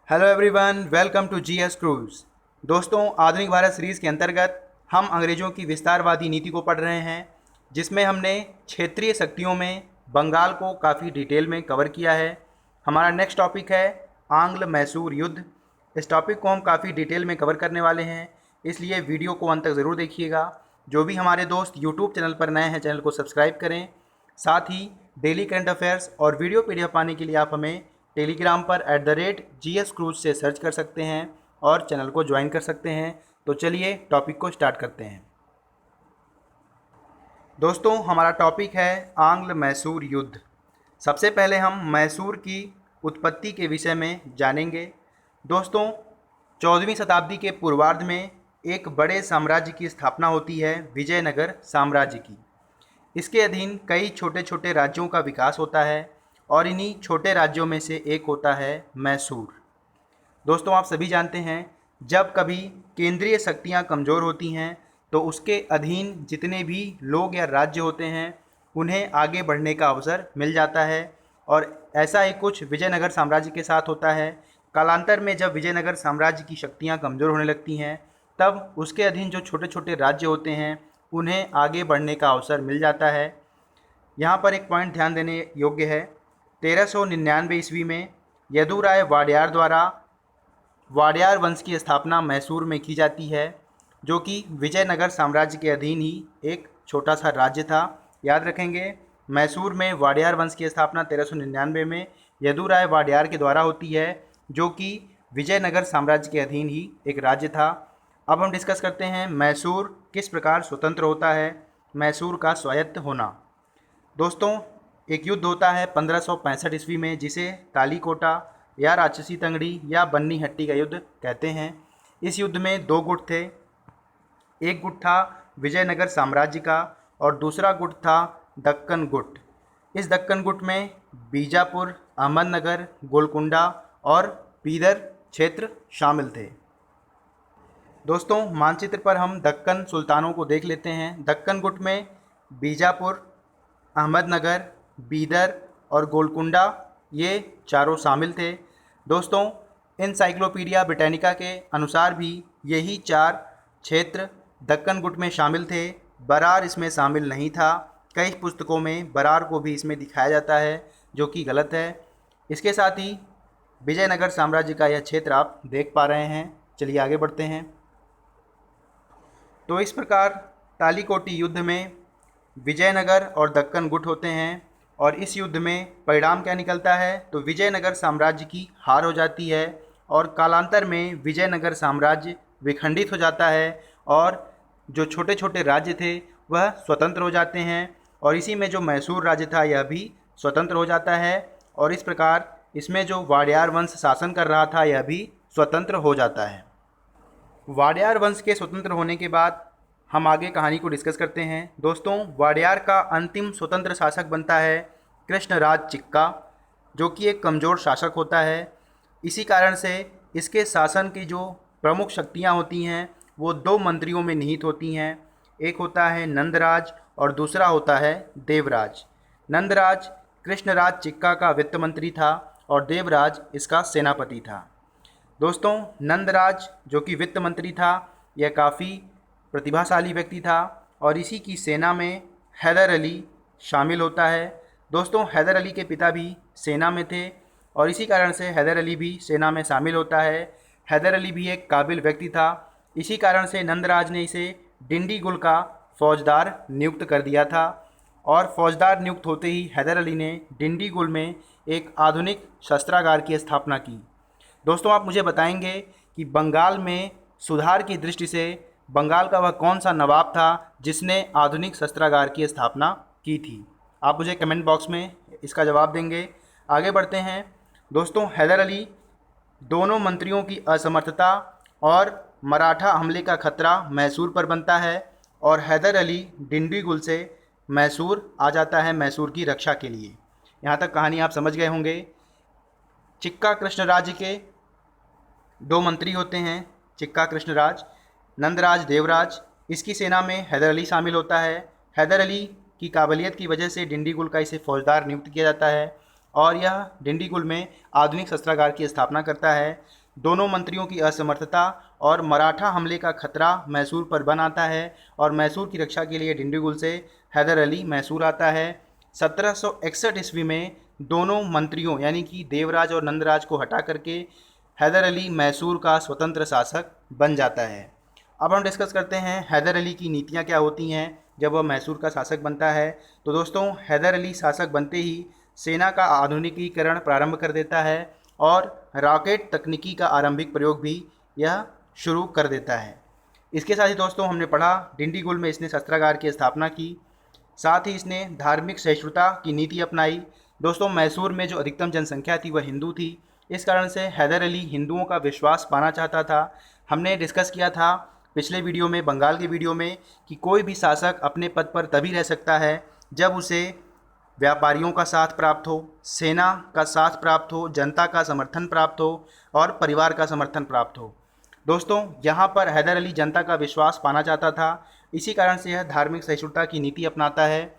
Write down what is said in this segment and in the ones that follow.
Hello everyone, welcome to GS Cruise. दोस्तों, आधुनिक Bharat series के अंतर्गत हम अंग्रेज़ों की विस्तारवादी नीति को पढ़ रहे हैं, जिसमें हमने क्षेत्रीय शक्तियों में बंगाल को काफ़ी डिटेल में कवर किया है। हमारा नेक्स्ट टॉपिक है आंग्ल मैसूर युद्ध। इस टॉपिक को हम काफ़ी डिटेल में कवर करने वाले हैं, इसलिए वीडियो को अंत तक ज़रूर देखिएगा। जो भी हमारे दोस्त यूट्यूब चैनल पर नए हैं, चैनल को सब्सक्राइब करें। साथ ही डेली करंट अफेयर्स और वीडियो पीडीएफ पाने के लिए आप हमें टेलीग्राम पर @GS क्रूज से सर्च कर सकते हैं और चैनल को ज्वाइन कर सकते हैं। तो चलिए टॉपिक को स्टार्ट करते हैं। दोस्तों, हमारा टॉपिक है आंग्ल मैसूर युद्ध। सबसे पहले हम मैसूर की उत्पत्ति के विषय में जानेंगे। दोस्तों, 14वीं शताब्दी के पूर्वार्ध में एक बड़े साम्राज्य की स्थापना होती है, विजयनगर साम्राज्य की। इसके अधीन कई छोटे छोटे राज्यों का विकास होता है और इन्हीं छोटे राज्यों में से एक होता है मैसूर। दोस्तों, आप सभी जानते हैं, जब कभी केंद्रीय शक्तियां कमज़ोर होती हैं तो उसके अधीन जितने भी लोग या राज्य होते हैं उन्हें आगे बढ़ने का अवसर मिल जाता है। और ऐसा ही कुछ विजयनगर साम्राज्य के साथ होता है। कालांतर में जब विजयनगर साम्राज्य की शक्तियां कमज़ोर होने लगती हैं, तब उसके अधीन जो छोटे छोटे राज्य होते हैं उन्हें आगे बढ़ने का अवसर मिल जाता है। यहाँ पर एक पॉइंट ध्यान देने योग्य है। 1399 ईस्वी में यदुराय वाडियार द्वारा वाडियार वंश की स्थापना मैसूर में की जाती है, जो कि विजयनगर साम्राज्य के अधीन ही एक छोटा सा राज्य था। याद रखेंगे, मैसूर में वाडियार वंश की स्थापना 1399 में यदुराय वाडियार के द्वारा होती है, जो कि विजयनगर साम्राज्य के अधीन ही एक राज्य था। अब हम डिस्कस करते हैं मैसूर किस प्रकार स्वतंत्र होता है, मैसूर का स्वायत्त होना। दोस्तों, एक युद्ध होता है 1565 ईस्वी में, जिसे तालीकोटा या राक्षसी तंगड़ी या बन्नी हट्टी का युद्ध कहते हैं। इस युद्ध में दो गुट थे। एक गुट था विजयनगर साम्राज्य का और दूसरा गुट था दक्कन गुट। इस दक्कन गुट में बीजापुर, अहमदनगर, गोलकुंडा और बीदर क्षेत्र शामिल थे। दोस्तों, मानचित्र पर हम दक्कन सुल्तानों को देख लेते हैं। दक्कन गुट में बीजापुर, अहमदनगर, बीदर और गोलकुंडा ये चारों शामिल थे। दोस्तों, इनसाइक्लोपीडिया ब्रिटानिका के अनुसार भी यही चार क्षेत्र दक्कन गुट में शामिल थे। बरार इसमें शामिल नहीं था। कई पुस्तकों में बरार को भी इसमें दिखाया जाता है, जो कि गलत है। इसके साथ ही विजयनगर साम्राज्य का यह क्षेत्र आप देख पा रहे हैं। चलिए आगे बढ़ते हैं। तो इस प्रकार तालीकोटी युद्ध में विजयनगर और दक्कन गुट होते हैं और इस युद्ध में परिणाम क्या निकलता है, तो विजयनगर साम्राज्य की हार हो जाती है और कालांतर में विजयनगर साम्राज्य विखंडित हो जाता है और जो छोटे छोटे राज्य थे वह स्वतंत्र हो जाते हैं। और इसी में जो मैसूर राज्य था यह भी स्वतंत्र हो जाता है और इस प्रकार इसमें जो वाडियार वंश शासन कर रहा था यह भी स्वतंत्र हो जाता है। वाडियार वंश के स्वतंत्र होने के बाद हम आगे कहानी को डिस्कस करते हैं। दोस्तों, वाडियार का अंतिम स्वतंत्र शासक बनता है कृष्णराज चिक्का, जो कि एक कमज़ोर शासक होता है। इसी कारण से इसके शासन की जो प्रमुख शक्तियां होती हैं वो दो मंत्रियों में निहित होती हैं। एक होता है नंदराज और दूसरा होता है देवराज। नंदराज कृष्णराज चिक्का का वित्त मंत्री था और देवराज इसका सेनापति था। दोस्तों, नंदराज जो कि वित्त मंत्री था, यह काफ़ी प्रतिभाशाली व्यक्ति था और इसी की सेना में हैदर अली शामिल होता है। दोस्तों, हैदर अली के पिता भी सेना में थे और इसी कारण से हैदर अली भी सेना में शामिल होता है। हैदर अली भी एक काबिल व्यक्ति था। इसी कारण से नंदराज ने इसे डिंडीगुल का फौजदार नियुक्त कर दिया था और फौजदार नियुक्त होते ही हैदर अली ने डिंडीगुल में एक आधुनिक शस्त्रागार की स्थापना की। दोस्तों, आप मुझे बताएंगे कि बंगाल में सुधार की दृष्टि से बंगाल का वह कौन सा नवाब था जिसने आधुनिक शस्त्रागार की स्थापना की थी। आप मुझे कमेंट बॉक्स में इसका जवाब देंगे। आगे बढ़ते हैं। दोस्तों, हैदर अली दोनों मंत्रियों की असमर्थता और मराठा हमले का खतरा मैसूर पर बनता है और हैदर अली डिंडीगुल से मैसूर आ जाता है मैसूर की रक्षा के लिए। यहाँ तक कहानी आप समझ गए होंगे। चिक्का कृष्ण राज्य के दो मंत्री होते हैं, चिक्का कृष्णराज, नंदराज, देवराज। इसकी सेना में हैदर अली शामिल होता है। हैदर अली की काबिलियत की वजह से डिंडीगुल का इसे फौजदार नियुक्त किया जाता है और यह डिंडीगुल में आधुनिक शस्त्रागार की स्थापना करता है। दोनों मंत्रियों की असमर्थता और मराठा हमले का खतरा मैसूर पर बन आता है और मैसूर की रक्षा के लिए डिंडीगुल से हैदर अली मैसूर आता है। 1761 ईस्वी में दोनों मंत्रियों यानी कि देवराज और नंदराज को हटा करके हैदर अली मैसूर का स्वतंत्र शासक बन जाता है। अब हम डिस्कस करते हैं हैदर अली की नीतियाँ क्या होती हैं जब वह मैसूर का शासक बनता है। तो दोस्तों, हैदर अली शासक बनते ही सेना का आधुनिकीकरण प्रारंभ कर देता है और रॉकेट तकनीकी का आरंभिक प्रयोग भी यह शुरू कर देता है। इसके साथ ही दोस्तों, हमने पढ़ा डिंडीगुल में इसने शस्त्रागार की स्थापना की, साथ ही इसने धार्मिक सहिष्णुता की नीति अपनाई। दोस्तों, मैसूर में जो अधिकतम जनसंख्या थी वह हिंदू थी, इस कारण से हैदर अली हिंदुओं का विश्वास पाना चाहता था। हमने डिस्कस किया था पिछले वीडियो में, बंगाल के वीडियो में, कि कोई भी शासक अपने पद पर तभी रह सकता है जब उसे व्यापारियों का साथ प्राप्त हो, सेना का साथ प्राप्त हो, जनता का समर्थन प्राप्त हो और परिवार का समर्थन प्राप्त हो। दोस्तों, यहाँ पर हैदर अली जनता का विश्वास पाना चाहता था, इसी कारण से यह धार्मिक सहिष्णुता की नीति अपनाता है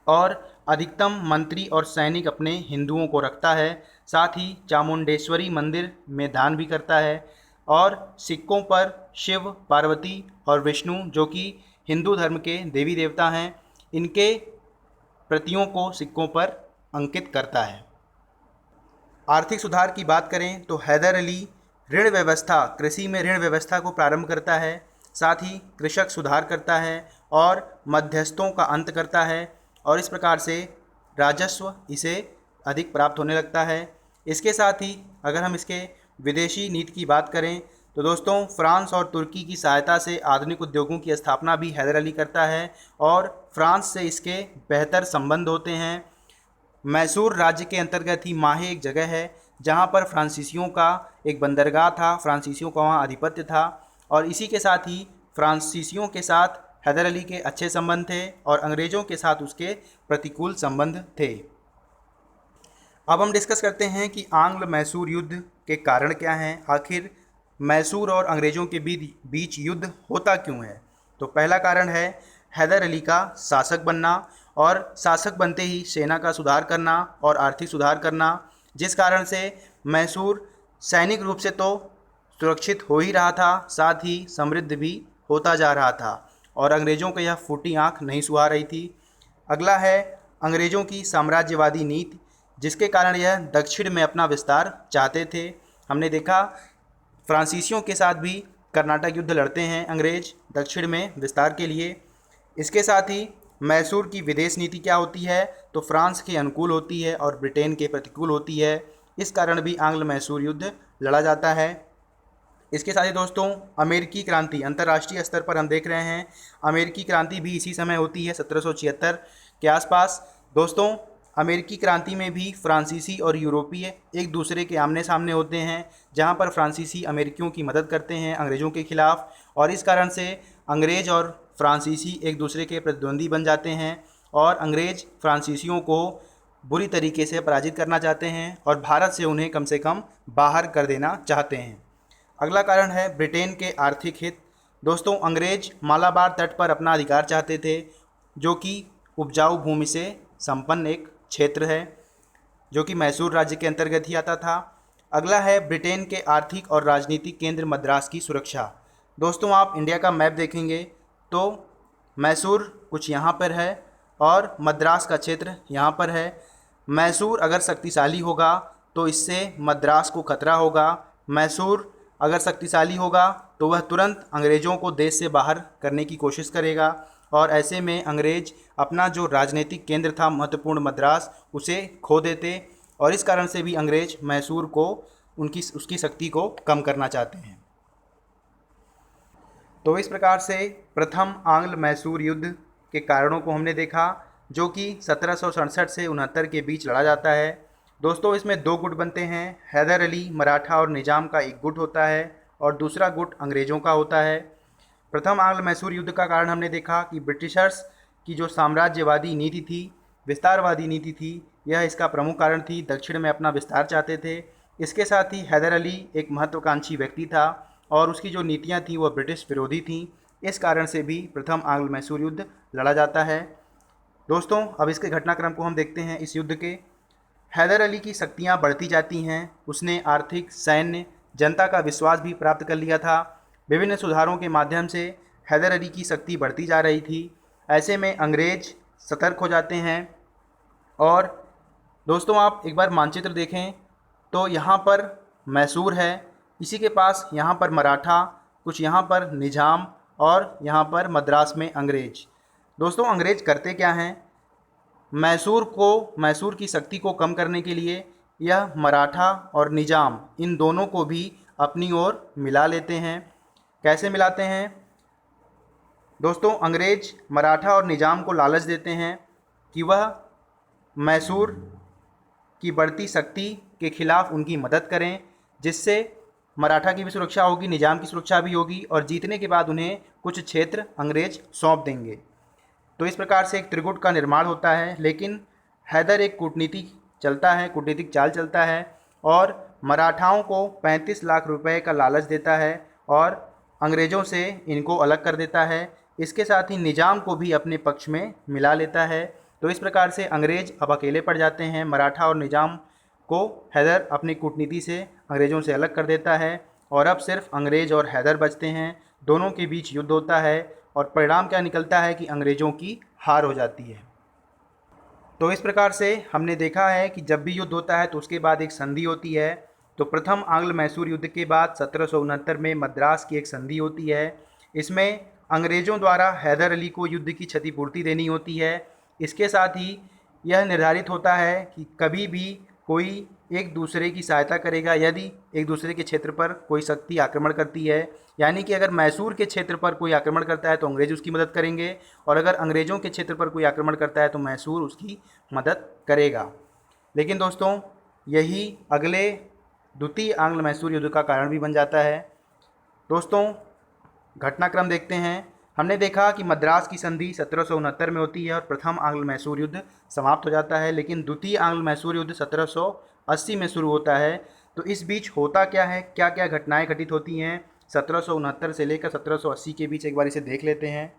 और अधिकतम मंत्री और सैनिक अपने हिंदुओं को रखता है। साथ ही चामुंडेश्वरी मंदिर में दान भी करता है और सिक्कों पर शिव, पार्वती और विष्णु, जो कि हिंदू धर्म के देवी देवता हैं, इनके प्रतियों को सिक्कों पर अंकित करता है। आर्थिक सुधार की बात करें तो हैदर अली ऋण व्यवस्था, कृषि में ऋण व्यवस्था को प्रारंभ करता है, साथ ही कृषक सुधार करता है और मध्यस्थों का अंत करता है और इस प्रकार से राजस्व इसे अधिक प्राप्त होने लगता है। इसके साथ ही अगर हम इसके विदेशी नीति की बात करें तो दोस्तों, फ्रांस और तुर्की की सहायता से आधुनिक उद्योगों की स्थापना भी हैदर अली करता है और फ्रांस से इसके बेहतर संबंध होते हैं। मैसूर राज्य के अंतर्गत ही माहे एक जगह है जहां पर फ्रांसीसियों का एक बंदरगाह था, फ्रांसीसियों का वहां आधिपत्य था और इसी के साथ ही फ्रांसीसियों के साथ हैदर अली के अच्छे संबंध थे और अंग्रेज़ों के साथ उसके प्रतिकूल संबंध थे। अब हम डिस्कस करते हैं कि आंग्ल मैसूर युद्ध के कारण क्या हैं, आखिर मैसूर और अंग्रेज़ों के बीच युद्ध होता क्यों है। तो पहला कारण है हैदर अली का शासक बनना और शासक बनते ही सेना का सुधार करना और आर्थिक सुधार करना, जिस कारण से मैसूर सैनिक रूप से तो सुरक्षित हो ही रहा था, साथ ही समृद्ध भी होता जा रहा था और अंग्रेज़ों को यह फूटी आँख नहीं सुहा रही थी। अगला है अंग्रेज़ों की साम्राज्यवादी नीति, जिसके कारण यह दक्षिण में अपना विस्तार चाहते थे। हमने देखा फ्रांसीसियों के साथ भी कर्नाटक युद्ध लड़ते हैं अंग्रेज दक्षिण में विस्तार के लिए। इसके साथ ही मैसूर की विदेश नीति क्या होती है, तो फ्रांस के अनुकूल होती है और ब्रिटेन के प्रतिकूल होती है, इस कारण भी आंग्ल मैसूर युद्ध लड़ा जाता है। इसके साथ ही दोस्तों, अमेरिकी क्रांति, अंतर्राष्ट्रीय स्तर पर हम देख रहे हैं अमेरिकी क्रांति भी इसी समय होती है 1776 के आसपास। दोस्तों, अमेरिकी क्रांति में भी फ्रांसीसी और यूरोपीय एक दूसरे के आमने सामने होते हैं, जहां पर फ्रांसीसी अमेरिकियों की मदद करते हैं अंग्रेज़ों के खिलाफ और इस कारण से अंग्रेज़ और फ्रांसीसी एक दूसरे के प्रतिद्वंदी बन जाते हैं और अंग्रेज़ फ्रांसीसियों को बुरी तरीके से पराजित करना चाहते हैं और भारत से उन्हें कम से कम बाहर कर देना चाहते हैं। अगला कारण है ब्रिटेन के आर्थिक हित। दोस्तों, अंग्रेज मालाबार तट पर अपना अधिकार चाहते थे, जो कि उपजाऊ भूमि से संपन्न एक क्षेत्र है, जो कि मैसूर राज्य के अंतर्गत ही आता था। अगला है ब्रिटेन के आर्थिक और राजनीतिक केंद्र मद्रास की सुरक्षा। दोस्तों, आप इंडिया का मैप देखेंगे तो मैसूर कुछ यहाँ पर है और मद्रास का क्षेत्र यहाँ पर है। मैसूर अगर शक्तिशाली होगा तो इससे मद्रास को खतरा होगा। मैसूर अगर शक्तिशाली होगा तो वह तुरंत अंग्रेज़ों को देश से बाहर करने की कोशिश करेगा और ऐसे में अंग्रेज अपना जो राजनीतिक केंद्र था महत्वपूर्ण मद्रास, उसे खो देते और इस कारण से भी अंग्रेज मैसूर को उसकी शक्ति को कम करना चाहते हैं। तो इस प्रकार से प्रथम आंग्ल मैसूर युद्ध के कारणों को हमने देखा, जो कि 1767 से 69 के बीच लड़ा जाता है। दोस्तों, इसमें दो गुट बनते हैं, हैदर अली मराठा और निजाम का एक गुट होता है और दूसरा गुट अंग्रेज़ों का होता है। प्रथम आंग्ल मैसूर युद्ध का कारण हमने देखा कि ब्रिटिशर्स की जो साम्राज्यवादी नीति थी, विस्तारवादी नीति थी, यह इसका प्रमुख कारण थी। दक्षिण में अपना विस्तार चाहते थे। इसके साथ ही हैदर अली एक महत्वाकांक्षी व्यक्ति था और उसकी जो नीतियां थी वह ब्रिटिश विरोधी थीं। इस कारण से भी प्रथम आंग्ल मैसूर युद्ध लड़ा जाता है। दोस्तों, अब इसके घटनाक्रम को हम देखते हैं इस युद्ध के। हैदर अली की शक्तियाँ बढ़ती जाती हैं। उसने आर्थिक, सैन्य, जनता का विश्वास भी प्राप्त कर लिया था। विभिन्न सुधारों के माध्यम से हैदर अली की शक्ति बढ़ती जा रही थी। ऐसे में अंग्रेज सतर्क हो जाते हैं। और दोस्तों आप एक बार मानचित्र देखें तो यहाँ पर मैसूर है, इसी के पास यहाँ पर मराठा, कुछ यहाँ पर निज़ाम और यहाँ पर मद्रास में अंग्रेज। दोस्तों अंग्रेज करते क्या हैं, मैसूर की शक्ति को कम करने के लिए यह मराठा और निज़ाम इन दोनों को भी अपनी ओर मिला लेते हैं। कैसे मिलाते हैं दोस्तों, अंग्रेज मराठा और निज़ाम को लालच देते हैं कि वह मैसूर की बढ़ती शक्ति के खिलाफ उनकी मदद करें, जिससे मराठा की भी सुरक्षा होगी, निज़ाम की सुरक्षा भी होगी और जीतने के बाद उन्हें कुछ क्षेत्र अंग्रेज सौंप देंगे। तो इस प्रकार से एक त्रिगुट का निर्माण होता है। लेकिन हैदर एक कूटनीतिक चाल चलता है और मराठाओं को 35 लाख रुपए का लालच देता है और अंग्रेज़ों से इनको अलग कर देता है। इसके साथ ही निज़ाम को भी अपने पक्ष में मिला लेता है। तो इस प्रकार से अंग्रेज अब अकेले पड़ जाते हैं। मराठा और निज़ाम को हैदर अपनी कूटनीति से अंग्रेज़ों से अलग कर देता है और अब सिर्फ अंग्रेज़ और हैदर बचते हैं। दोनों के बीच युद्ध होता है और परिणाम क्या निकलता है कि अंग्रेज़ों की हार हो जाती है। तो इस प्रकार से हमने देखा है कि जब भी युद्ध होता है तो उसके बाद एक संधि होती है। तो प्रथम आंग्ल मैसूर युद्ध के बाद 1769 में मद्रास की एक संधि होती है। इसमें अंग्रेज़ों द्वारा हैदर अली को युद्ध की क्षतिपूर्ति देनी होती है। इसके साथ ही यह निर्धारित होता है कि कभी भी कोई एक दूसरे की सहायता करेगा यदि एक दूसरे के क्षेत्र पर कोई शक्ति आक्रमण करती है। यानी कि अगर मैसूर के क्षेत्र पर कोई आक्रमण करता है तो अंग्रेज़ उसकी मदद करेंगे और अगर अंग्रेज़ों के क्षेत्र पर कोई आक्रमण करता है तो मैसूर उसकी मदद करेगा। लेकिन दोस्तों यही अगले द्वितीय आंग्ल मैसूर युद्ध का कारण भी बन जाता है। दोस्तों घटनाक्रम देखते हैं। हमने देखा कि मद्रास की संधि 1769 में होती है और प्रथम आंग्ल मैसूर युद्ध समाप्त हो जाता है। लेकिन द्वितीय आंग्ल मैसूर युद्ध 1780 में शुरू होता है। तो इस बीच होता क्या है, क्या क्या घटनाएं घटित होती हैं 1769 से लेकर 1780 के बीच, एक बार इसे देख लेते हैं।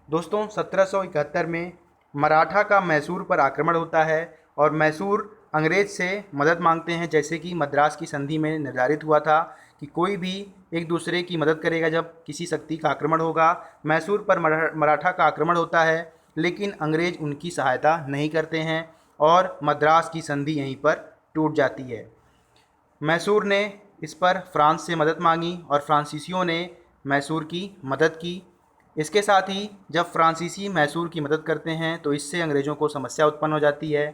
दोस्तों 1771 में मराठा का मैसूर पर आक्रमण होता है और मैसूर अंग्रेज से मदद मांगते हैं, जैसे कि मद्रास की संधि में निर्धारित हुआ था कि कोई भी एक दूसरे की मदद करेगा जब किसी शक्ति का आक्रमण होगा। मैसूर पर मराठा का आक्रमण होता है लेकिन अंग्रेज उनकी सहायता नहीं करते हैं और मद्रास की संधि यहीं पर टूट जाती है। मैसूर ने इस पर फ्रांस से मदद मांगी और फ्रांसीसियों ने मैसूर की मदद की। इसके साथ ही जब फ्रांसीसी मैसूर की मदद करते हैं तो इससे अंग्रेज़ों को समस्या उत्पन्न हो जाती है।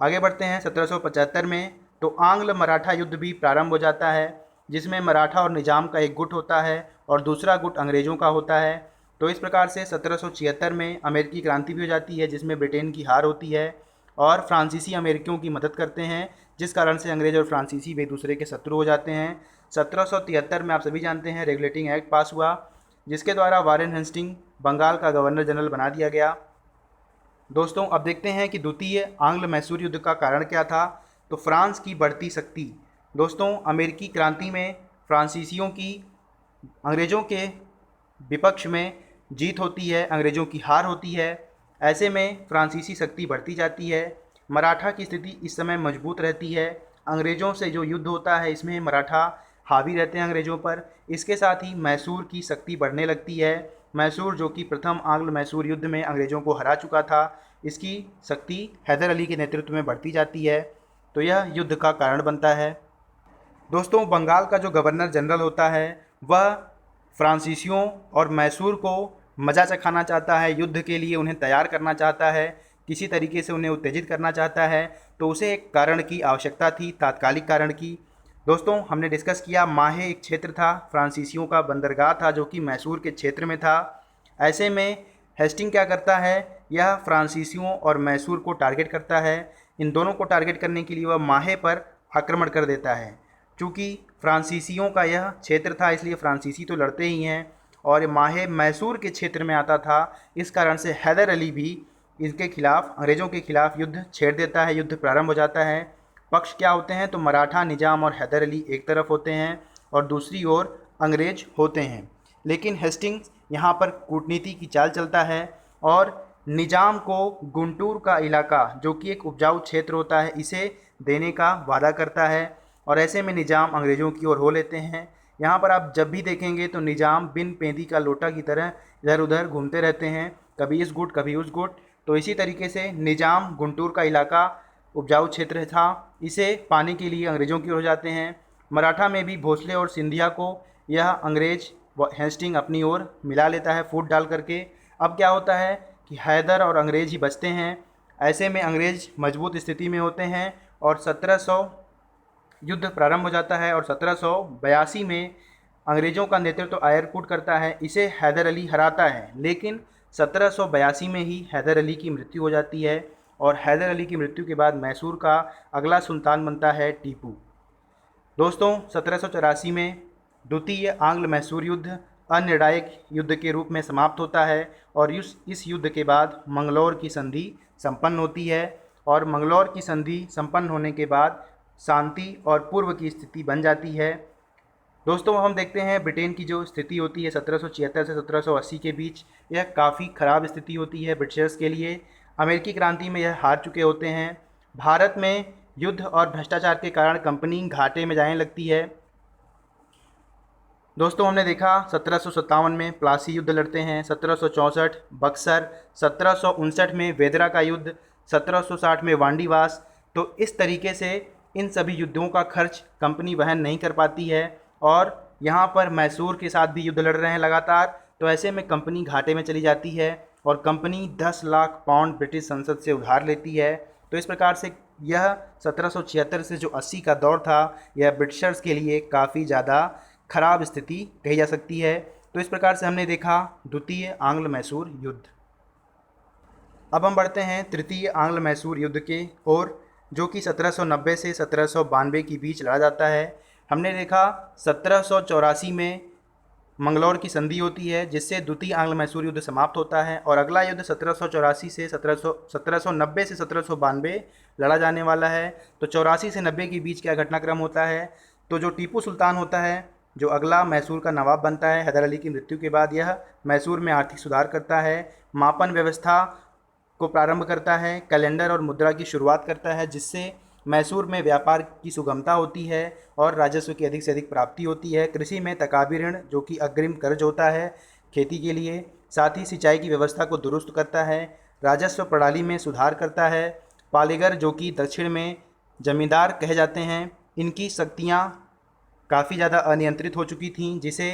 आगे बढ़ते हैं 1775 में तो आंग्ल मराठा युद्ध भी प्रारंभ हो जाता है, जिसमें मराठा और निज़ाम का एक गुट होता है और दूसरा गुट अंग्रेज़ों का होता है। तो इस प्रकार से 1776 में अमेरिकी क्रांति भी हो जाती है, जिसमें ब्रिटेन की हार होती है और फ्रांसीसी अमेरिकियों की मदद करते हैं, जिस कारण से अंग्रेज़ और फ्रांसीसी एक दूसरे के शत्रु हो जाते हैं। 1773 में आप सभी जानते हैं रेगुलेटिंग एक्ट पास हुआ, जिसके द्वारा वारेन हेस्टिंग बंगाल का गवर्नर जनरल बना दिया गया। दोस्तों अब देखते हैं कि द्वितीय आंग्ल मैसूर युद्ध का कारण क्या था। तो फ्रांस की बढ़ती शक्ति। दोस्तों अमेरिकी क्रांति में फ्रांसीसियों की अंग्रेज़ों के विपक्ष में जीत होती है, अंग्रेज़ों की हार होती है। ऐसे में फ्रांसीसी शक्ति बढ़ती जाती है। मराठा की स्थिति इस समय मजबूत रहती है। अंग्रेज़ों से जो युद्ध होता है इसमें मराठा हावी रहते हैं अंग्रेज़ों पर। इसके साथ ही मैसूर की शक्ति बढ़ने लगती है। मैसूर जो कि प्रथम आंग्ल मैसूर युद्ध में अंग्रेज़ों को हरा चुका था, इसकी शक्ति हैदर अली के नेतृत्व में बढ़ती जाती है। तो यह युद्ध का कारण बनता है। दोस्तों बंगाल का जो गवर्नर जनरल होता है वह फ्रांसीसियों और मैसूर को मज़ा चखाना चाहता है, युद्ध के लिए उन्हें तैयार करना चाहता है, किसी तरीके से उन्हें उत्तेजित करना चाहता है। तो उसे एक कारण की आवश्यकता थी, तात्कालिक कारण की। दोस्तों हमने डिस्कस किया माहे एक क्षेत्र था, फ्रांसीसियों का बंदरगाह था जो कि मैसूर के क्षेत्र में था। ऐसे में हेस्टिंग क्या करता है, यह फ्रांसीसियों और मैसूर को टारगेट करता है। इन दोनों को टारगेट करने के लिए वह माहे पर आक्रमण कर देता है। चूँकि फ्रांसीसियों का यह क्षेत्र था इसलिए फ्रांसीसी तो लड़ते ही हैं और माहे मैसूर के क्षेत्र में आता था। इस कारण से हैदर अली भी इनके खिलाफ, अंग्रेज़ों के खिलाफ युद्ध छेड़ देता है। युद्ध प्रारंभ हो जाता है। पक्ष क्या होते हैं तो मराठा, निज़ाम और हैदर अली एक तरफ होते हैं और दूसरी ओर अंग्रेज होते हैं। लेकिन हेस्टिंग्स यहाँ पर कूटनीति की चाल चलता है और निजाम को गुंटूर का इलाका, जो कि एक उपजाऊ क्षेत्र होता है, इसे देने का वादा करता है और ऐसे में निजाम अंग्रेज़ों की ओर हो लेते हैं। यहाँ पर आप जब भी देखेंगे तो निजाम बिन पेंदी का लोटा की तरह इधर उधर घूमते रहते हैं, कभी इस गुट कभी उस गुट। तो इसी तरीके से निजाम गुंटूर का इलाका उपजाऊ क्षेत्र था, इसे पाने के लिए अंग्रेज़ों की ओर हो जाते हैं। मराठा में भी भोसले और सिंधिया को यह अंग्रेज हेस्टिंग अपनी ओर मिला लेता है फूट डाल करके। अब क्या होता है कि हैदर और अंग्रेज़ ही बचते हैं। ऐसे में अंग्रेज़ मजबूत स्थिति में होते हैं और 1700 युद्ध प्रारंभ हो जाता है और 1782 में अंग्रेज़ों का नेतृत्व आयरकुट करता है, इसे हैदर अली हराता है। लेकिन 1782 में ही हैदर अली की मृत्यु हो जाती है और हैदर अली की मृत्यु के बाद मैसूर का अगला सुल्तान बनता है टीपू। दोस्तों 1784 में द्वितीय आंग्ल मैसूर युद्ध अनिर्णायक युद्ध के रूप में समाप्त होता है और इस युद्ध के बाद मंगलौर की संधि संपन्न होती है और मंगलौर की संधि संपन्न होने के बाद शांति और पूर्व की स्थिति बन जाती है। दोस्तों हम देखते हैं ब्रिटेन की जो स्थिति होती है 1776 से 1780 के बीच, यह काफ़ी ख़राब स्थिति होती है ब्रिटिशर्स के लिए। अमेरिकी क्रांति में यह हार चुके होते हैं। भारत में युद्ध और भ्रष्टाचार के कारण कंपनी घाटे में जाने लगती है। दोस्तों हमने देखा 1757 में प्लासी युद्ध लड़ते हैं, 1764 बक्सर, 1759 में वेदरा का युद्ध, 1760 में वांडीवास। तो इस तरीके से इन सभी युद्धों का खर्च कंपनी वहन नहीं कर पाती है और यहाँ पर मैसूर के साथ भी युद्ध लड़ रहे हैं लगातार। तो ऐसे में कंपनी घाटे में चली जाती है और कंपनी 10 लाख पाउंड ब्रिटिश संसद से उधार लेती है। तो इस प्रकार से यह 1776 से जो 80 का दौर था, यह ब्रिटिशर्स के लिए काफ़ी ज़्यादा खराब स्थिति कही जा सकती है। तो इस प्रकार से हमने देखा द्वितीय आंग्ल मैसूर युद्ध। अब हम बढ़ते हैं तृतीय आंग्ल मैसूर युद्ध के ओर, जो कि 1790 से 1792 के बीच लड़ा जाता है। हमने देखा 1784 में मंगलौर की संधि होती है, जिससे द्वितीय आंग्ल मैसूर युद्ध समाप्त होता है और अगला युद्ध 1784 से 1790 से 1792 लड़ा जाने वाला है। तो 84 से 90 के बीच क्या घटनाक्रम होता है, तो जो टीपू सुल्तान होता है, जो अगला मैसूर का नवाब बनता है हैदर अली की मृत्यु के बाद, यह मैसूर में आर्थिक सुधार करता है, मापन व्यवस्था को प्रारंभ करता है, कैलेंडर और मुद्रा की शुरुआत करता है, जिससे मैसूर में व्यापार की सुगमता होती है और राजस्व की अधिक से अधिक प्राप्ति होती है। कृषि में तकाबी ऋण, जो कि अग्रिम कर्ज होता है खेती के लिए, साथ ही सिंचाई की व्यवस्था को दुरुस्त करता है, राजस्व प्रणाली में सुधार करता है। पालेगर, जो कि दक्षिण में जमींदार कहे जाते हैं, इनकी शक्तियाँ काफ़ी ज़्यादा अनियंत्रित हो चुकी थीं, जिसे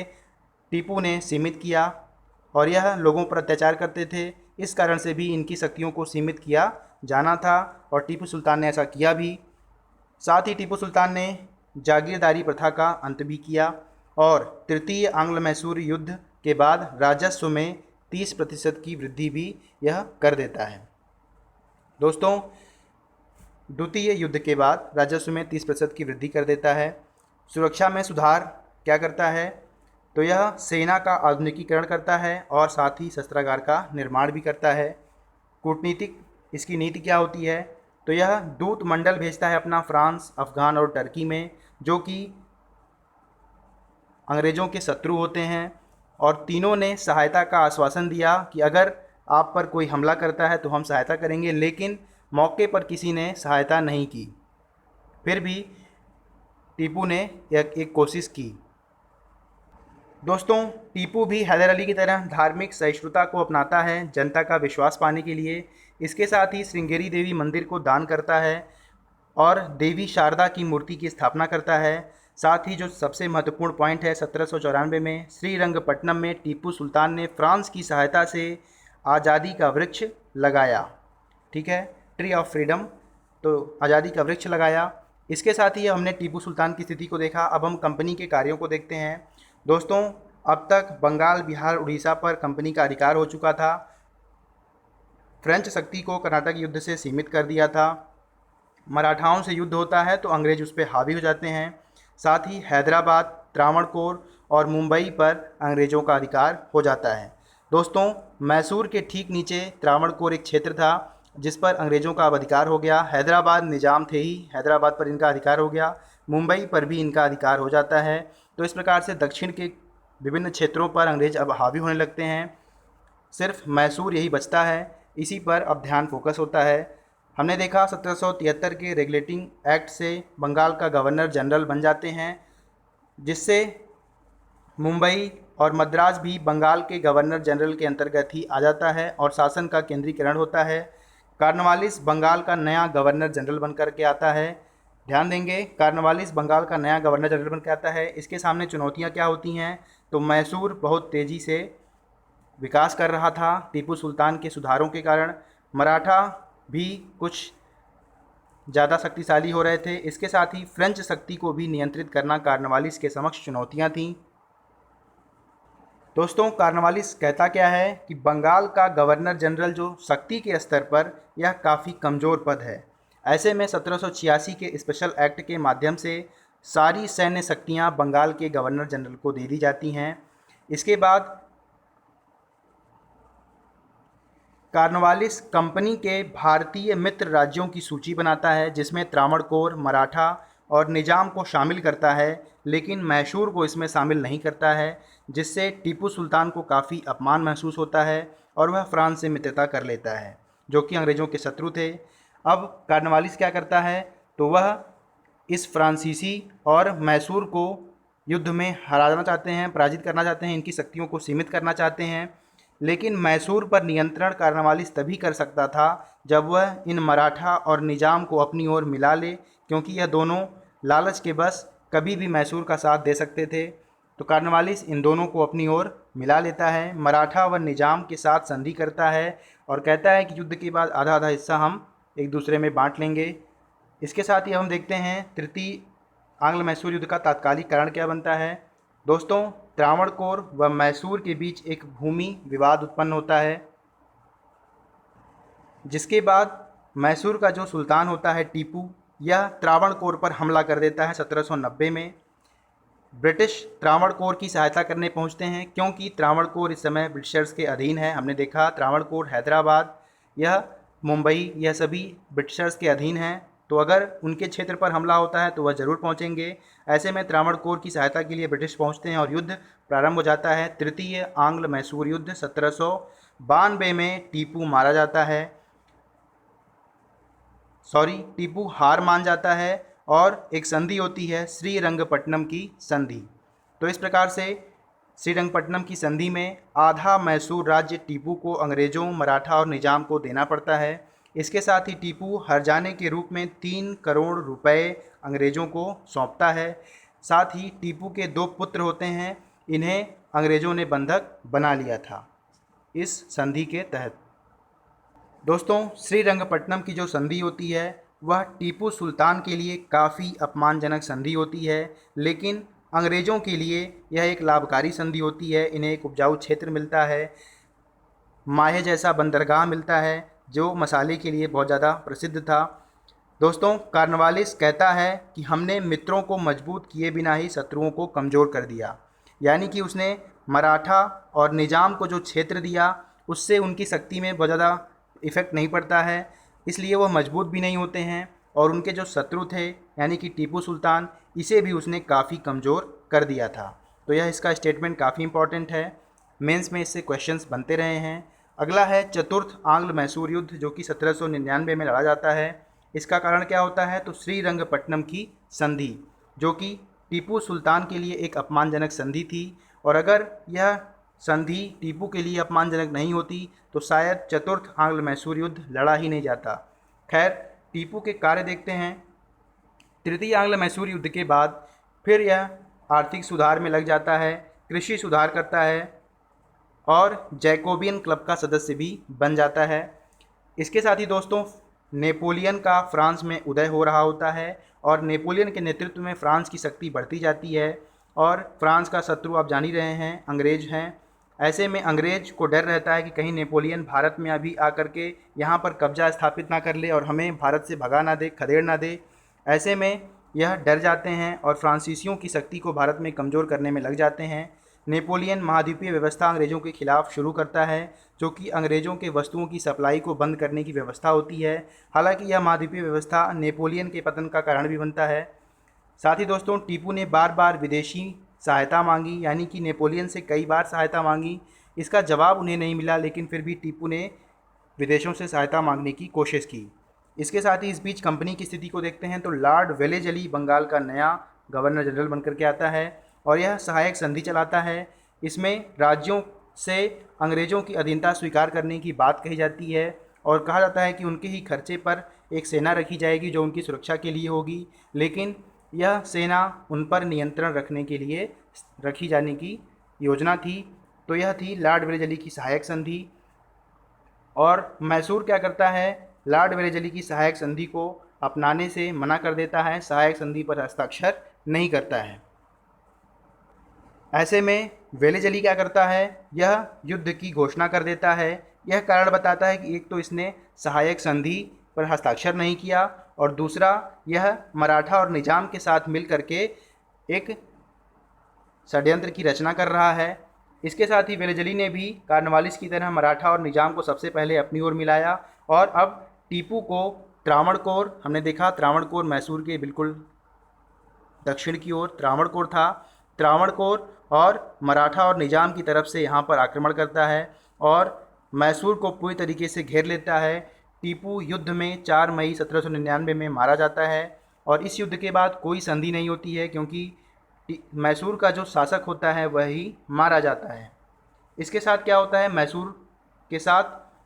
टीपू ने सीमित किया और यह लोगों पर अत्याचार करते थे। इस कारण से भी इनकी शक्तियों को सीमित किया जाना था और टीपू सुल्तान ने ऐसा किया भी। साथ ही टीपू सुल्तान ने जागीरदारी प्रथा का अंत भी किया और तृतीय आंग्ल मैसूर युद्ध के बाद राजस्व में 30% की वृद्धि भी यह कर देता है। दोस्तों द्वितीय युद्ध के बाद राजस्व में 30% की वृद्धि कर देता है। सुरक्षा में सुधार क्या करता है, तो यह सेना का आधुनिकीकरण करता है और साथ ही शस्त्रागार का निर्माण भी करता है। कूटनीतिक इसकी नीति क्या होती है, तो यह दूत मंडल भेजता है अपना फ्रांस, अफ़गान और टर्की में, जो कि अंग्रेज़ों के शत्रु होते हैं और तीनों ने सहायता का आश्वासन दिया कि अगर आप पर कोई हमला करता है तो हम सहायता करेंगे, लेकिन मौके पर किसी ने सहायता नहीं की। फिर भी टीपू ने एक कोशिश की। दोस्तों टीपू भी हैदर अली की तरह धार्मिक सहिष्णुता को अपनाता है जनता का विश्वास पाने के लिए। इसके साथ ही श्रृंगेरी देवी मंदिर को दान करता है और देवी शारदा की मूर्ति की स्थापना करता है। साथ ही जो सबसे महत्वपूर्ण पॉइंट है, 1794 में श्रीरंगपट्टनम में टीपू सुल्तान ने फ्रांस की सहायता से आज़ादी का वृक्ष लगाया। ठीक है, ट्री ऑफ फ्रीडम, तो आज़ादी का वृक्ष लगाया। इसके साथ ही हमने टीपू सुल्तान की स्थिति को देखा। अब हम कंपनी के कार्यों को देखते हैं। दोस्तों अब तक बंगाल, बिहार, उड़ीसा पर कंपनी का अधिकार हो चुका था। फ्रेंच शक्ति को कर्नाटक युद्ध से सीमित कर दिया था। मराठाओं से युद्ध होता है तो अंग्रेज उस पर हावी हो जाते हैं। साथ ही हैदराबाद, त्रावणकोर और मुंबई पर अंग्रेज़ों का अधिकार हो जाता है। दोस्तों मैसूर के ठीक नीचे त्रावणकोर एक क्षेत्र था जिस पर अंग्रेज़ों का अब अधिकार हो गया। हैदराबाद निज़ाम थे ही, हैदराबाद पर इनका अधिकार हो गया। मुंबई पर भी इनका अधिकार हो जाता है। तो इस प्रकार से दक्षिण के विभिन्न क्षेत्रों पर अंग्रेज़ अब हावी होने लगते हैं। सिर्फ मैसूर यही बचता है इसी पर अब ध्यान फोकस होता है। हमने देखा 1773 के रेगुलेटिंग एक्ट से बंगाल का गवर्नर जनरल बन जाते हैं, जिससे मुंबई और मद्रास भी बंगाल के गवर्नर जनरल के अंतर्गत ही आ जाता है और शासन का केंद्रीकरण होता है। कार्नवालिस बंगाल का नया गवर्नर जनरल बनकर के आता है। ध्यान देंगे, कार्नवालिस बंगाल का नया गवर्नर जनरल बन के आता है। इसके सामने चुनौतियां क्या होती हैं? तो मैसूर बहुत तेज़ी से विकास कर रहा था टीपू सुल्तान के सुधारों के कारण। मराठा भी कुछ ज़्यादा शक्तिशाली हो रहे थे। इसके साथ ही फ्रेंच शक्ति को भी नियंत्रित करना कार्नवालिस के समक्ष चुनौतियां थीं। दोस्तों, कार्नवालिस कहता क्या है कि बंगाल का गवर्नर जनरल जो शक्ति के स्तर पर यह काफ़ी कमज़ोर पद है। ऐसे में 1786 के स्पेशल एक्ट के माध्यम से सारी सैन्य शक्तियां बंगाल के गवर्नर जनरल को दे दी जाती हैं। इसके बाद कार्नवालिस कंपनी के भारतीय मित्र राज्यों की सूची बनाता है, जिसमें त्रावणकोर, मराठा और निजाम को शामिल करता है, लेकिन मैसूर को इसमें शामिल नहीं करता है, जिससे टीपू सुल्तान को काफ़ी अपमान महसूस होता है और वह फ्रांस से मित्रता कर लेता है, जो कि अंग्रेज़ों के शत्रु थे। अब कार्नवालिस क्या करता है? तो वह इस फ्रांसीसी और मैसूर को युद्ध में हराना चाहते हैं, पराजित करना चाहते हैं, इनकी शक्तियों को सीमित करना चाहते हैं। लेकिन मैसूर पर नियंत्रण कार्नवालिस तभी कर सकता था जब वह इन मराठा और निजाम को अपनी ओर मिला ले, क्योंकि यह दोनों लालच के बस कभी भी मैसूर का साथ दे सकते थे। तो कार्नवालिस इन दोनों को अपनी ओर मिला लेता है, मराठा व निजाम के साथ संधि करता है और कहता है कि युद्ध के बाद आधा आधा हिस्सा हम एक दूसरे में बांट लेंगे। इसके साथ ही हम देखते हैं तृतीय आंग्ल मैसूर युद्ध का तात्कालिक कारण क्या बनता है। दोस्तों, त्रावणकोर व मैसूर के बीच एक भूमि विवाद उत्पन्न होता है, जिसके बाद मैसूर का जो सुल्तान होता है टीपू, यह त्रावणकोर पर हमला कर देता है 1790 में। ब्रिटिश त्रावणकोर की सहायता करने पहुंचते हैं, क्योंकि त्रावणकोर इस समय ब्रिटिशर्स के अधीन है। हमने देखा त्रावणकोर, हैदराबाद, यह मुंबई, यह सभी ब्रिटिशर्स के अधीन हैं। तो अगर उनके क्षेत्र पर हमला होता है तो वह ज़रूर पहुंचेंगे। ऐसे में त्रावणकोर की सहायता के लिए ब्रिटिश पहुंचते हैं और युद्ध प्रारंभ हो जाता है। तृतीय आंग्ल मैसूर युद्ध 1792 में टीपू मारा जाता है, टीपू हार मान जाता है और एक संधि होती है श्रीरंगपट्टनम की संधि। तो इस प्रकार से श्रीरंगपट्टनम की संधि में आधा मैसूर राज्य टीपू को अंग्रेज़ों, मराठा और निजाम को देना पड़ता है। इसके साथ ही टीपू हर्जाने के रूप में 3 करोड़ रुपए अंग्रेज़ों को सौंपता है। साथ ही टीपू के 2 पुत्र होते हैं, इन्हें अंग्रेज़ों ने बंधक बना लिया था इस संधि के तहत। दोस्तों, श्रीरंगपट्टनम की जो संधि होती है वह टीपू सुल्तान के लिए काफ़ी अपमानजनक संधि होती है, लेकिन अंग्रेज़ों के लिए यह एक लाभकारी संधि होती है। इन्हें एक उपजाऊ क्षेत्र मिलता है, माहे जैसा बंदरगाह मिलता है, जो मसाले के लिए बहुत ज़्यादा प्रसिद्ध था। दोस्तों, कार्नवालिस कहता है कि हमने मित्रों को मजबूत किए बिना ही शत्रुओं को कमज़ोर कर दिया, यानी कि उसने मराठा और निजाम को जो क्षेत्र दिया उससे उनकी शक्ति में बहुत ज़्यादा इफ़ेक्ट नहीं पड़ता है, इसलिए वह मजबूत भी नहीं होते हैं। और उनके जो शत्रु थे यानी कि टीपू सुल्तान, इसे भी उसने काफ़ी कमज़ोर कर दिया था। तो यह इसका स्टेटमेंट काफ़ी इंपॉर्टेंट है, मेंस में इससे क्वेश्चंस बनते रहे हैं। अगला है चतुर्थ आंग्ल मैसूर युद्ध, जो कि 1799 में लड़ा जाता है। इसका कारण क्या होता है? तो श्रीरंगपट्टनम की संधि, जो कि टीपू सुल्तान के लिए एक अपमानजनक संधि थी, और अगर यह संधि टीपू के लिए अपमानजनक नहीं होती तो शायद चतुर्थ आंग्ल मैसूर युद्ध लड़ा ही नहीं जाता। खैर, टीपू के कार्य देखते हैं। तृतीय आंग्ल मैसूर युद्ध के बाद फिर यह आर्थिक सुधार में लग जाता है, कृषि सुधार करता है और जैकोबियन क्लब का सदस्य भी बन जाता है। इसके साथ ही दोस्तों, नेपोलियन का फ्रांस में उदय हो रहा होता है और नेपोलियन के नेतृत्व में फ्रांस की शक्ति बढ़ती जाती है और फ्रांस का शत्रु आप जान ही रहे हैं, अंग्रेज हैं। ऐसे में अंग्रेज को डर रहता है कि कहीं नेपोलियन भारत में अभी आकर के यहाँ पर कब्जा स्थापित ना कर ले और हमें भारत से भगा ना दे, खदेड़ ना दे। ऐसे में यह डर जाते हैं और फ्रांसीसियों की शक्ति को भारत में कमज़ोर करने में लग जाते हैं। नेपोलियन महाद्वीपीय व्यवस्था अंग्रेज़ों के खिलाफ शुरू करता है, जो कि अंग्रेज़ों के वस्तुओं की सप्लाई को बंद करने की व्यवस्था होती है। हालांकि यह महाद्वीपीय व्यवस्था नेपोलियन के पतन का कारण भी बनता है। साथ ही दोस्तों, टीपू ने बार बार विदेशी सहायता मांगी, यानी कि नेपोलियन से कई बार सहायता मांगी। इसका जवाब उन्हें नहीं मिला, लेकिन फिर भी टीपू ने विदेशों से सहायता मांगने की कोशिश की। इसके साथ ही इस बीच कंपनी की स्थिति को देखते हैं तो लॉर्ड वेलेजली बंगाल का नया गवर्नर जनरल बनकर के आता है और यह सहायक संधि चलाता है। इसमें राज्यों से अंग्रेज़ों की अधीनता स्वीकार करने की बात कही जाती है और कहा जाता है कि उनके ही खर्चे पर एक सेना रखी जाएगी जो उनकी सुरक्षा के लिए होगी, लेकिन यह सेना उन पर नियंत्रण रखने के लिए रखी जाने की योजना थी। तो यह थी लॉर्ड वेलेजली की सहायक संधि। और मैसूर क्या करता है, लॉर्ड वेलेजली की सहायक संधि को अपनाने से मना कर देता है, सहायक संधि पर हस्ताक्षर नहीं करता है। ऐसे में वेलेजली क्या करता है, यह युद्ध की घोषणा कर देता है। यह कारण बताता है कि एक तो इसने सहायक संधि पर हस्ताक्षर नहीं किया और दूसरा यह मराठा और निजाम के साथ मिल करके एक षड्यंत्र की रचना कर रहा है। इसके साथ ही वेलेजली ने भी कार्नवालिस की तरह मराठा और निजाम को सबसे पहले अपनी ओर मिलाया और अब टीपू को त्रावणकोर, हमने देखा त्रावणकोर मैसूर के बिल्कुल दक्षिण की ओर त्रावणकोर था, त्रावणकोर और मराठा और निजाम की तरफ से यहाँ पर आक्रमण करता है और मैसूर को पूरी तरीके से घेर लेता है। टीपू युद्ध में 4 मई 1799 में मारा जाता है और इस युद्ध के बाद कोई संधि नहीं होती है क्योंकि मैसूर का जो शासक होता है वही मारा जाता है। इसके साथ क्या होता है मैसूर के साथ,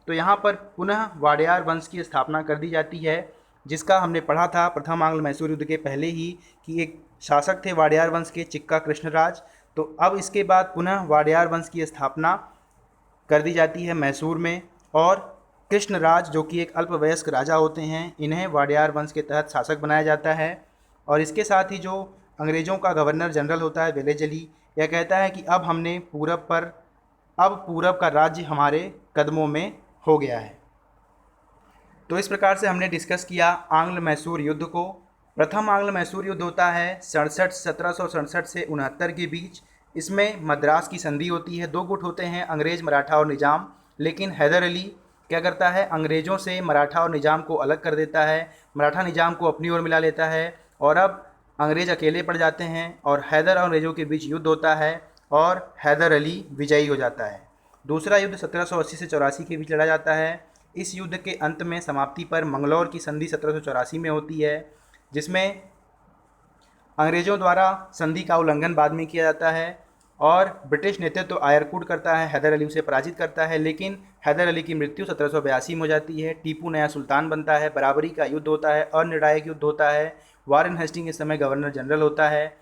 तो यहाँ पर पुनः वाडियार वंश की स्थापना कर दी जाती है, जिसका हमने पढ़ा था प्रथम आंग्ल मैसूर युद्ध के पहले ही कि एक शासक थे वाडियार वंश के चिक्का कृष्णराज। तो अब इसके बाद पुनः वाडियार वंश की स्थापना कर दी जाती है मैसूर में और कृष्णराज जो कि एक अल्पवयस्क राजा होते हैं, इन्हें वाडियार वंश के तहत शासक बनाया जाता है। और इसके साथ ही जो अंग्रेज़ों का गवर्नर जनरल होता है वेलेजली, यह कहता है कि अब हमने पूरब का राज्य हमारे कदमों में हो गया है। तो इस प्रकार से हमने डिस्कस किया आंग्ल मैसूर युद्ध को। प्रथम आंग्ल मैसूर युद्ध होता है 1767 से 69 के बीच। इसमें मद्रास की संधि होती है, 2 गुट होते हैं अंग्रेज़, मराठा और निजाम। लेकिन हैदर अली क्या करता है, अंग्रेज़ों से मराठा और निजाम को अलग कर देता है, मराठा निजाम को अपनी ओर मिला लेता है और अब अंग्रेज़ अकेले पड़ जाते हैं और हैदर और अंग्रेज़ों के बीच युद्ध होता है और हैदर अली विजयी हो जाता है। दूसरा युद्ध 1780 से 84 के बीच लड़ा जाता है। इस युद्ध के अंत में समाप्ति पर मंगलौर की संधि 1784 में होती है, जिसमें अंग्रेज़ों द्वारा संधि का उल्लंघन बाद में किया जाता है और ब्रिटिश नेतृत्व आयरकूट करता है, हैदर अली उसे पराजित करता है। लेकिन हैदर अली की मृत्यु 1782 में हो जाती है। टीपू नया सुल्तान बनता है, बराबरी का युद्ध होता है, अनिर्णायक युद्ध होता है। वारेन हेस्टिंग इस समय गवर्नर जनरल होता है।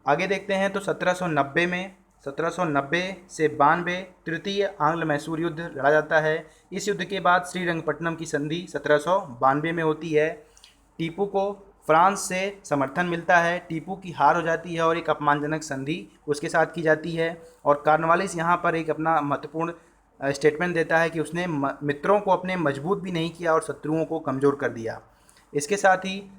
आगे देखते हैं तो 1790 से 92 तृतीय आंग्ल मैसूर युद्ध लड़ा जाता है। इस युद्ध के बाद श्रीरंगपट्टनम की संधि 1792 में होती है। टीपू को फ्रांस से समर्थन मिलता है, टीपू की हार हो जाती है और एक अपमानजनक संधि उसके साथ की जाती है और कार्नवालिस यहाँ पर एक अपना महत्वपूर्ण स्टेटमेंट देता है कि उसने मित्रों को अपने मजबूत भी नहीं किया और शत्रुओं को कमज़ोर कर दिया। इसके साथ ही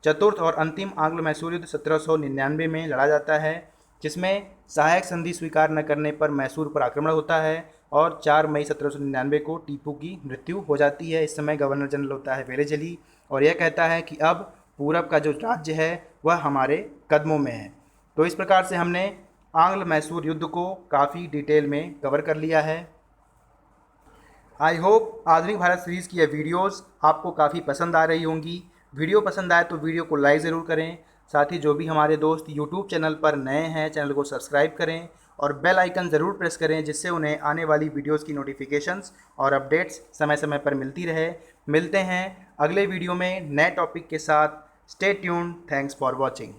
चतुर्थ और अंतिम आंग्ल मैसूर युद्ध 1799 में लड़ा जाता है, जिसमें सहायक संधि स्वीकार न करने पर मैसूर पर आक्रमण होता है और 4 मई 1799 को टीपू की मृत्यु हो जाती है। इस समय गवर्नर जनरल होता है वेलेजली और यह कहता है कि अब पूरब का जो राज्य है वह हमारे कदमों में है। तो इस प्रकार से हमने आंग्ल मैसूर युद्ध को काफ़ी डिटेल में कवर कर लिया है। आई होप आधुनिक भारत सीरीज़ की यह वीडियोज़ आपको काफ़ी पसंद आ रही होंगी। वीडियो पसंद आए तो वीडियो को लाइक ज़रूर करें। साथ ही जो भी हमारे दोस्त यूट्यूब चैनल पर नए हैं, चैनल को सब्सक्राइब करें और बेल आइकन ज़रूर प्रेस करें, जिससे उन्हें आने वाली वीडियोज़ की नोटिफिकेशंस और अपडेट्स समय समय पर मिलती रहे। मिलते हैं अगले वीडियो में नए टॉपिक के साथ। Stay tuned. Thanks for watching.